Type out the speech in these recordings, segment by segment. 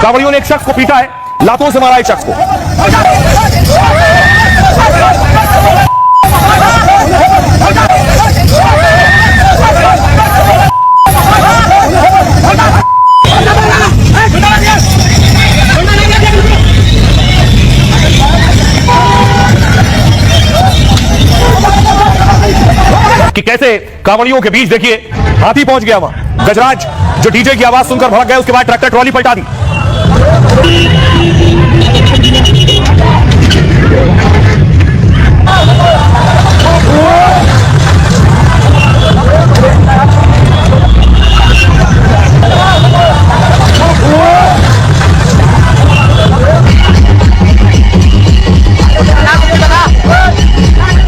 कांवड़ियों ने एक शख्स को पीटा है, लातों से मारा एक शख्स को। कि कैसे कांवड़ियों के बीच देखिए हाथी पहुंच गया वहां। गजराज जो डीजे की आवाज सुनकर भड़क गए, उसके बाद ट्रैक्टर ट्रॉली पलटा दी।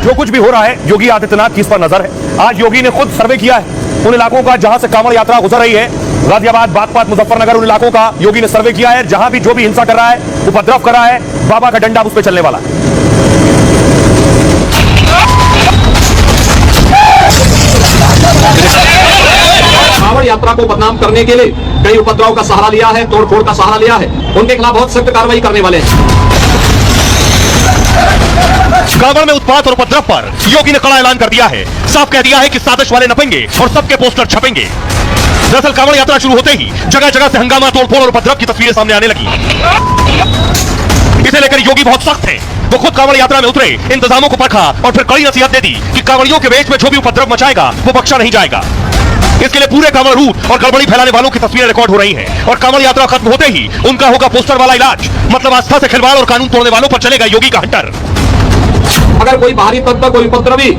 जो कुछ भी हो रहा है, योगी आदित्यनाथ की इस पर नजर है। आज योगी ने खुद सर्वे किया है उन इलाकों का जहां से कांवड़ यात्रा गुजर रही है, गाजियाबाद, बागपत, मुजफ्फरनगर, उन इलाकों का योगी ने सर्वे किया है। जहां भी जो भी हिंसा कर रहा है, उपद्रव कर रहा है, बाबा का डंडा उस पर चलने वाला है। कांवड़ यात्रा को बदनाम करने के लिए कई उपद्रव का सहारा लिया है, तोड़फोड़ का सहारा लिया है, उनके खिलाफ बहुत सख्त कार्रवाई करने वाले हैं। कांवड़ में उत्पात और उपद्रव पर योगी ने कड़ा ऐलान कर दिया है। साफ कह दिया है कि साजिश वाले नपेंगे और सबके पोस्टर छपेंगे। दरअसल कांवड़ यात्रा शुरू होते ही जगह जगह से हंगामा, तोड़फोड़ और उपद्रव की तस्वीरें सामने आने लगी। इसे लेकर योगी बहुत सख्त है। वो खुद कांवड़ यात्रा में उतरे, इंतजामों को परखा और फिर कड़ी नसीहत दे दी कि कांवड़ियों के वेश में जो भी उपद्रव मचाएगा वो बख्शा नहीं जाएगा। इसके लिए पूरे कांवड़ रूट और गड़बड़ी फैलाने वालों की तस्वीरें रिकॉर्ड हो रही हैं और कांवड़ यात्रा खत्म होते ही उनका होगा पोस्टर वाला इलाज। मतलब आस्था से खिलवाड़ और कानून तोड़ने वालों पर चलेगा योगी का हंटर। अगर कोई बाहरी तत्व, कोई उपद्रवी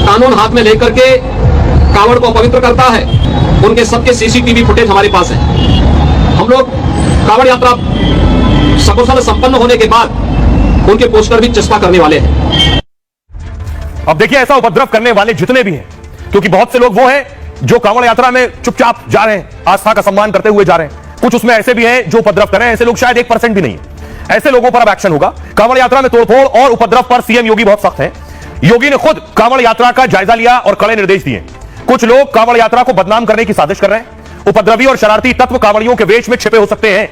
कानून हाथ में लेकर के कांवड़ को अपवित्र करता है, उनके सबके सीसीटीवी फुटेज हमारे पास है। हम लोग कांवड़ यात्रा सकुशल संपन्न होने के बाद उनके पोस्टर भी चस्पा करने वाले हैं। अब देखिए ऐसा उपद्रव करने वाले जितने भी हैं, क्योंकि बहुत से लोग वो हैं जो कांवड़ यात्रा में चुपचाप जा रहे हैं, आस्था का सम्मान करते हुए जा रहे हैं। कुछ उसमें ऐसे भी हैं जो उपद्रव कर रहे हैं। ऐसे लोग शायद 1% भी नहीं है। ऐसे लोगों पर अब एक्शन होगा। कांवड़ यात्रा में तोड़फोड़ और उपद्रव पर सीएम योगी बहुत सख्त है। योगी ने खुद कांवड़ यात्रा का जायजा लिया और कड़े निर्देश दिए। कुछ लोग कांवड़ यात्रा को बदनाम करने की साजिश कर रहे हैं। उपद्रवी और शरारती तत्व कांवड़ियों के वेश में छिपे हो सकते हैं।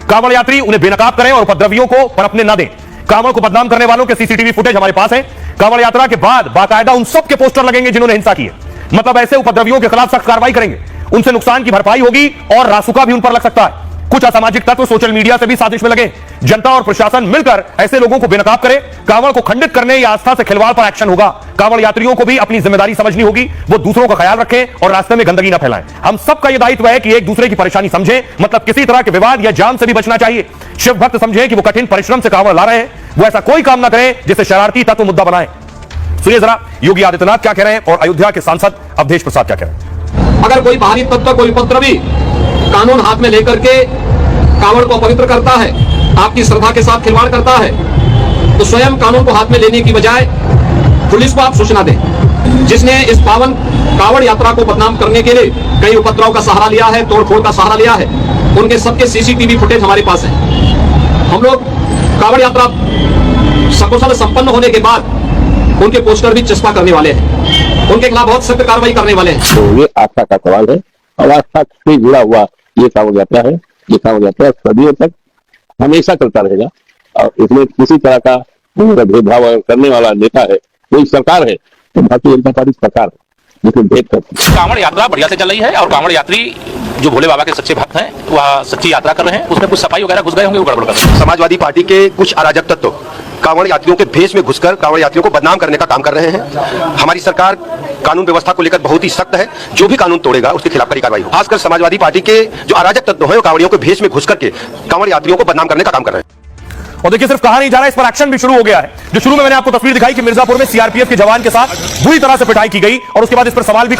कांवड़ यात्री उन्हें बेनकाब करें और उपद्रवियों को पनपने न दें। कांवड़ को बदनाम करने वालों के सीसीटीवी फुटेज हमारे पास है। कांवड़ यात्रा के बाद बाकायदा उन सबके पोस्टर लगेंगे जिन्होंने हिंसा की है। मतलब ऐसे उपद्रवियों के खिलाफ सख्त कार्रवाई करेंगे, उनसे नुकसान की भरपाई होगी और रासुका भी उन पर लग सकता है। कुछ असामाजिक तत्व सोशल मीडिया से भी साजिश में लगे। जनता और प्रशासन मिलकर ऐसे लोगों को बेनकाब करे। कांवड़ को खंडित करने या आस्था से खिलवाड़ पर एक्शन होगा। कांवड़ यात्रियों को भी अपनी जिम्मेदारी समझनी होगी। वो दूसरों का ख्याल रखें और रास्ते में गंदगी न फैलाएं। हम सबका यह दायित्व है कि एक दूसरे की परेशानी समझें। मतलब किसी तरह के विवाद या जाम से भी बचना चाहिए। शिव भक्त समझें कि वो कठिन परिश्रम से कांवड़ ला रहे हैं। वो ऐसा कोई काम ना करें जिसे शरारती तत्व मुद्दा बनाए। सुनिए जरा योगी आदित्यनाथ क्या कह रहे हैं और अयोध्या के सांसद अवधेश प्रसाद क्या कह रहे हैं। अगर कोई बाहरी तत्व, कोई उपद्रवी कानून हाथ में लेकर के कांवड़ को अपवित्र करता है, आपकी श्रद्धा के साथ खिलवाड़ करता है, तो स्वयं कानून को हाथ में लेने की बजाय पुलिस को आप सूचना दें। जिसने इस पावन कांवड़ यात्रा को बदनाम करने के लिए कई उपद्रव का सहारा लिया है, तोड़फोड़ का सहारा लिया है, उनके सबके सीसीटीवी फुटेज हमारे पास है। हम लोग कांवड़ यात्रा सकुशल संपन्न होने के बाद उनके पोस्टर भी चस्पा करने वाले हैं। उनके खिलाफ बहुत सख्त कार्रवाई करने वाले हैं। तो ये आस्था का सवाल है और आस्था से जुड़ा हुआ ये कांवड़ यात्रा है। ये कांवड़ यात्रा सदियों तक हमेशा चलता रहेगा और इसमें किसी तरह का भेदभाव करने वाला नेता है, कोई सरकार है तो भारतीय जनता पार्टी सरकार है जिसमें भेद करती है। कांवड़ यात्रा बढ़िया से चल रही है और कांवड़ यात्री जो भोले बाबा के सच्चे भक्त हैं वह सच्ची यात्रा कर रहे हैं। उसमें कुछ सफाई वगैरह घुस गए होंगे, वो गड़बड़ कर रहे हैं। समाजवादी पार्टी के कुछ अराजक तत्व कांवड़ यात्रियों के भेष में घुसकर कांवड़ यात्रियों को बदनाम करने का काम कर रहे हैं। हमारी सरकार कानून व्यवस्था को लेकर बहुत ही सख्त है। जो भी कानून तोड़ेगा उसके खिलाफ कड़ी कार्रवाई होगी। खासकर समाजवादी पार्टी के जो अराजक तत्व हैं वो कांवड़ियों के भेष में घुस करके कांवड़ यात्रियों को बदनाम करने का काम कर रहे हैं। और देखिए सिर्फ कहा नहीं जा रहा है, इस पर एक्शन भी शुरू हो गया है। जो शुरू में मैंने आपको तस्वीर दिखाई कि मिर्जापुर में सीआरपीएफ के जवान के साथ बुरी तरह से पिटाई की गई और उसके बाद इस पर सवाल भी